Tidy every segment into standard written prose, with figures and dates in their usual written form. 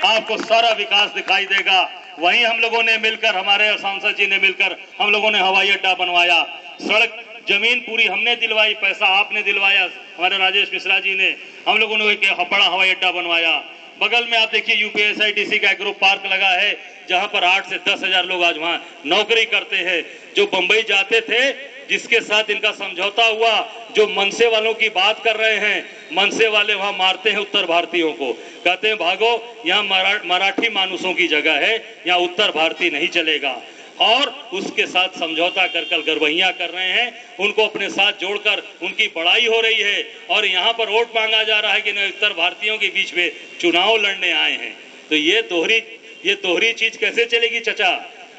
आपको सारा विकास दिखाई देगा। वहीं हम लोगों ने मिलकर, हमारे सांसद जी ने मिलकर हम लोगों ने हवाई अड्डा बनवाया, सड़क जमीन पूरी हमने दिलवाई, पैसा आपने दिलवाया, हमारे राजेश मिश्रा जी ने, हम लोगों ने एक बड़ा हवाई अड्डा बनवाया। बगल में आप देखिए यूपीएसआईडीसी का एग्रो पार्क लगा है, जहां पर 8 से 10 हजार लोग आज वहां नौकरी करते हैं। जो बंबई जाते थे, जिसके साथ इनका समझौता हुआ, जो मनसे वालों की बात कर रहे हैं, मनसे वाले वहां मारते हैं उत्तर भारतीयों को, कहते हैं भागो, यहाँ मराठी मानुसों की जगह है, यहाँ उत्तर भारतीय नहीं चलेगा। और उसके साथ समझौता कर कल गरबैया कर रहे हैं, उनको अपने साथ जोड़कर उनकी बड़ाई हो रही है। और यहाँ पर वोट मांगा जा रहा है कि न उत्तर भारतीयों के बीच में चुनाव लड़ने आए हैं। तो ये दोहरी चीज कैसे चलेगी चचा?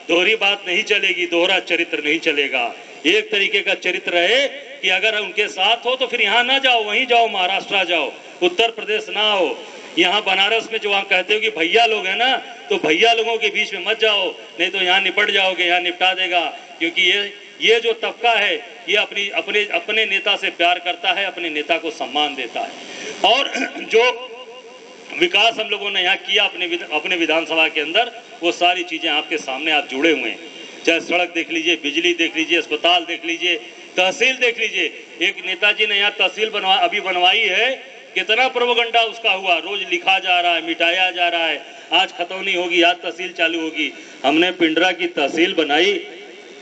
दोहरी बात नहीं चलेगी, दोहरा चरित्र नहीं चलेगा। एक तरीके का चरित्र है कि अगर उनके साथ हो तो फिर यहाँ ना जाओ, वहीं जाओ, महाराष्ट्र जाओ, उत्तर प्रदेश ना हो। यहाँ बनारस में जो वहां कहते हो कि भैया लोग हैं ना, तो भैया लोगों के बीच में मत जाओ, नहीं तो यहाँ निपट जाओगे, यहाँ निपटा देगा। क्योंकि ये जो तबका है, ये अपने नेता से प्यार करता है, अपने नेता को सम्मान देता है। और जो विकास हम लोगों ने यहाँ किया अपने विधानसभा के अंदर, वो सारी चीजें आपके सामने आप जुड़े हुए हैं। चाहे सड़क देख लीजिए, बिजली देख लीजिए, अस्पताल देख लीजिए, तहसील देख लीजिए। एक नेताजी ने यहाँ तहसील अभी बनवाई है, कितना प्रोपगंडा उसका हुआ, रोज लिखा जा रहा है, मिटाया जा रहा है, आज खतौनी होगी, आज तहसील चालू होगी। हमने पिंडरा की तहसील बनाई,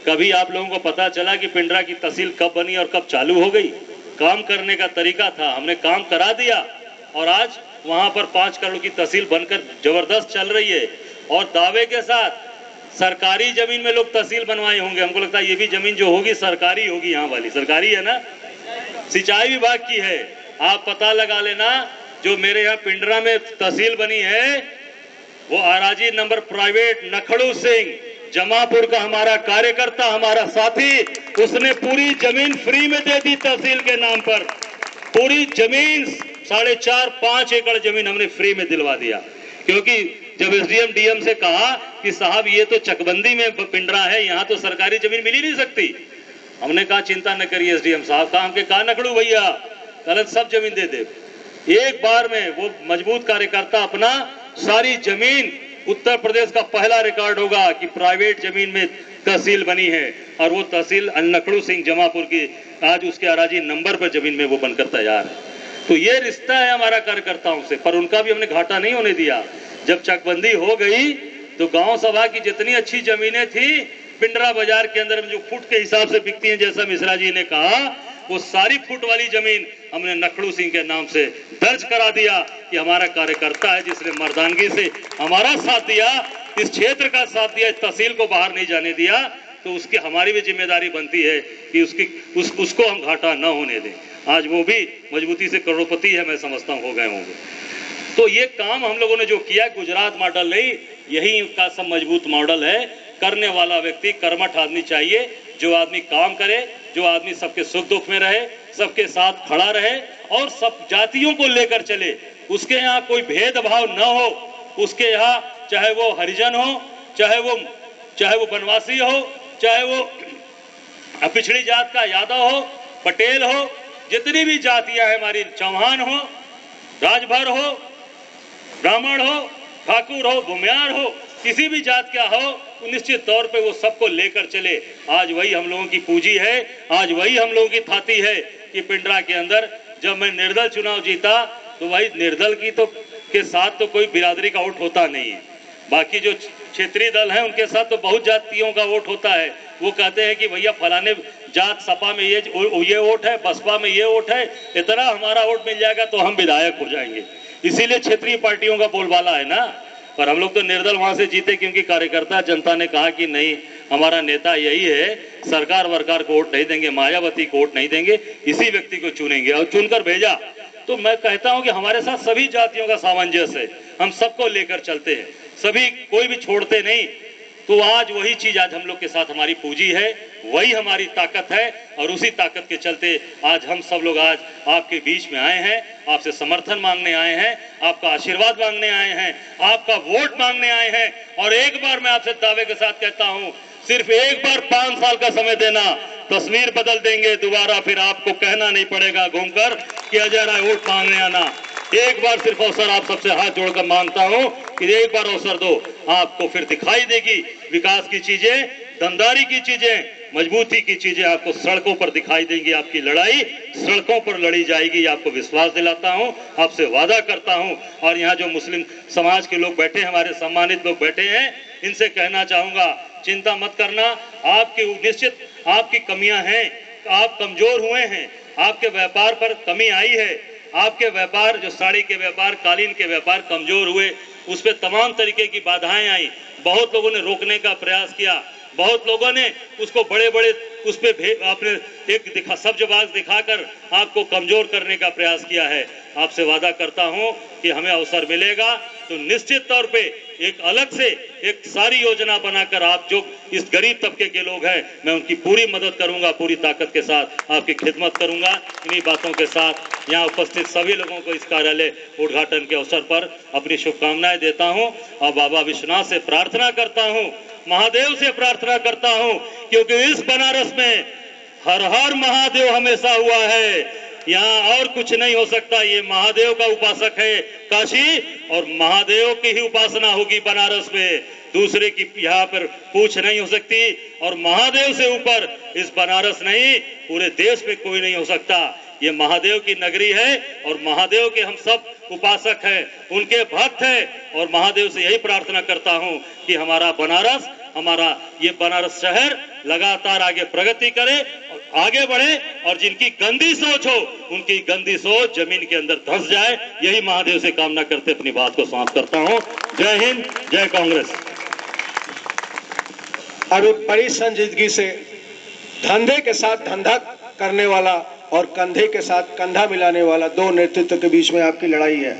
कभी आप लोगों को पता चला कि पिंडरा की तहसील कब बनी और कब चालू हो गई? काम करने का तरीका था, हमने काम करा दिया और आज वहां पर 5 करोड़ की तहसील बनकर जबरदस्त चल रही है। और दावे के साथ सरकारी जमीन में लोग तहसील बनवाए होंगे, हमको लगता है ये भी जमीन जो होगी सरकारी होगी, यहाँ वाली सरकारी है ना, सिंचाई विभाग की है। आप पता लगा लेना, जो मेरे यहाँ पिंडरा में तहसील बनी है, वो आराजी नंबर प्राइवेट नखड़ू सिंह जमापुर का हमारा कार्यकर्ता, हमारा साथी, उसने पूरी जमीन फ्री में दे दी तहसील के नाम पर। पूरी जमीन 4.5-5 एकड़ जमीन हमने फ्री में दिलवा दिया। क्योंकि जब एसडीएम डीएम से कहा कि साहब ये तो चकबंदी में पिंडरा है, यहाँ तो सरकारी जमीन मिल ही नहीं सकती, हमने कहा चिंता न करिए एसडीएम साहब, कहा हमके कहा नखड़ू भैया गलत सब जमीन दे दे। एक बार में वो मजबूत कार्यकर्ता अपना सारी जमीन, उत्तर प्रदेश का पहला रिकॉर्ड होगा कि प्राइवेट जमीन में तहसील बनी है। और वो तहसील नखड़ू सिंह जमापुर की आज उसके अराजी नंबर पर जमीन में वो बनकर तैयार है। तो ये रिश्ता है हमारा कार्यकर्ताओं से, पर उनका भी हमने घाटा नहीं होने दिया। जब चकबंदी हो गई तो गांव सभा की जितनी अच्छी जमीनें थी पिंडरा बाजार के अंदर में जो फुट के हिसाब से बिकती हैं, जैसा मिश्रा जी ने कहा, वो सारी फुट वाली जमीन हमने नखड़ू सिंह के नाम से दर्ज करा दिया कि हमारा कार्यकर्ता है जिसने मर्दानगी से हमारा साथ दिया, इस क्षेत्र का साथ दिया, इस तहसील को बाहर नहीं जाने दिया। तो उसकी हमारी भी जिम्मेदारी बनती है कि उसको हम घाटा न होने दें। आज वो भी मजबूती से करोड़पति है, मैं समझता हूँ हो गए होंगे। तो ये काम हम लोगों ने जो किया, गुजरात मॉडल नहीं, यही का सब मजबूत मॉडल है। करने वाला व्यक्ति, कर्मठ आदमी चाहिए, जो आदमी काम करे, जो आदमी सबके सुख दुख में रहे, सबके साथ खड़ा रहे और सब जातियों को लेकर चले। उसके यहाँ कोई भेदभाव न हो, उसके यहाँ चाहे वो हरिजन हो, चाहे वो वनवासी हो, चाहे वो पिछड़ी जात का यादव हो, पटेल हो, जितनी भी जातियां हैं हमारी, चौहान हो, राजभर हो, ब्राह्मण हो, ठाकुर हो, भूमियार हो, किसी भी जात का हो, तो निश्चित तौर पे वो सबको लेकर चले। आज वही हम लोगों की पूंजी है, आज वही हम लोगों की थाती है कि पिंडरा के अंदर जब मैं निर्दल चुनाव जीता तो वही निर्दल की तो के साथ तो कोई बिरादरी का वोट होता नहीं है। बाकी जो क्षेत्रीय दल है उनके साथ तो बहुत जातियों का वोट होता है। वो कहते हैं कि भैया फलाने जात सपा में ये वोट है, बसपा में ये वोट है, इतना हमारा वोट मिल जाएगा तो हम विधायक हो जाएंगे। इसीलिए क्षेत्रीय पार्टियों का बोलबाला है ना। पर हम लोग तो निर्दल वहां से जीते क्योंकि कार्यकर्ता जनता ने कहा कि नहीं, हमारा नेता यही है, सरकार वरकार को वोट नहीं देंगे, मायावती को वोट नहीं देंगे, इसी व्यक्ति को चुनेंगे और चुनकर भेजा। तो मैं कहता हूं कि हमारे साथ सभी जातियों का सामंजस्य है, हम सबको लेकर चलते हैं, सभी कोई भी छोड़ते नहीं। तो आज वही चीज आज हम लोग के साथ हमारी पूंजी है, वही हमारी ताकत है और उसी ताकत के चलते आज हम सब लोग आज आपके बीच में आए हैं, आपसे समर्थन मांगने आए हैं, आपका आशीर्वाद मांगने आए हैं, आपका वोट मांगने आए हैं। और एक बार मैं आपसे दावे के साथ कहता हूं, सिर्फ एक बार 5 साल का समय देना, तस्वीर बदल देंगे। दोबारा फिर आपको कहना नहीं पड़ेगा घूमकर कि अजय राय वोट मांगने आना। एक बार सिर्फ अवसर आप सबसे हाथ जोड़कर मांगता हूं कि एक बार अवसर दो, आपको फिर दिखाई देगी विकास की चीजें, दमदारी की चीजें, मजबूती की चीजें आपको सड़कों पर दिखाई देंगी। आपकी लड़ाई सड़कों पर लड़ी जाएगी, आपको विश्वास दिलाता हूं, आपसे वादा करता हूं। और यहाँ जो मुस्लिम समाज के लोग बैठे, हमारे सम्मानित लोग बैठे हैं, इनसे कहना चाहूंगा, चिंता मत करना। आपकी निश्चित आपकी कमियां हैं, आप कमजोर हुए हैं, आपके व्यापार पर कमी आई है, आपके व्यापार जो साड़ी के व्यापार, कालीन के व्यापार कमजोर हुए, उस पर तमाम तरीके की बाधाएं आई। बहुत लोगों ने रोकने का प्रयास किया, बहुत लोगों ने उसको बड़े बड़े उस पे आपने एक सब्जबाज दिखाकर आपको कमजोर करने का प्रयास किया है। आपसे वादा करता हूं कि हमें अवसर मिलेगा तो निश्चित तौर पे एक अलग से एक सारी योजना बनाकर, आप जो इस गरीब तबके के लोग हैं, मैं उनकी पूरी मदद करूंगा, पूरी ताकत के साथ आपकी खिदमत करूंगा। इन्हीं बातों के साथ यहाँ उपस्थित सभी लोगों को इस कार्यालय उद्घाटन के अवसर पर अपनी शुभकामनाएं देता हूं और बाबा विश्वनाथ से प्रार्थना करता हूं, महादेव से प्रार्थना करता हूं, क्योंकि इस बनारस में हर हर महादेव हमेशा हुआ है। यहाँ और कुछ नहीं हो सकता। ये महादेव का उपासक है काशी, और महादेव की ही उपासना होगी बनारस में, दूसरे की यहाँ पर पूछ नहीं हो सकती। और महादेव से ऊपर इस बनारस नहीं, पूरे देश में कोई नहीं हो सकता। ये महादेव की नगरी है और महादेव के हम सब उपासक हैं, उनके भक्त हैं। और महादेव से यही प्रार्थना करता हूं कि हमारा बनारस, हमारा ये बनारस शहर लगातार आगे प्रगति करे और आगे बढ़े, और जिनकी गंदी सोच हो उनकी गंदी सोच जमीन के अंदर धंस जाए। यही महादेव से कामना करते अपनी बात को समाप्त करता हूं। जय हिंद, जय कांग्रेस। अभी बड़ी संजीदगी से धंधे के साथ धंधा करने वाला और कंधे के साथ कंधा मिलाने वाला दो नेतृत्व के बीच में आपकी लड़ाई है।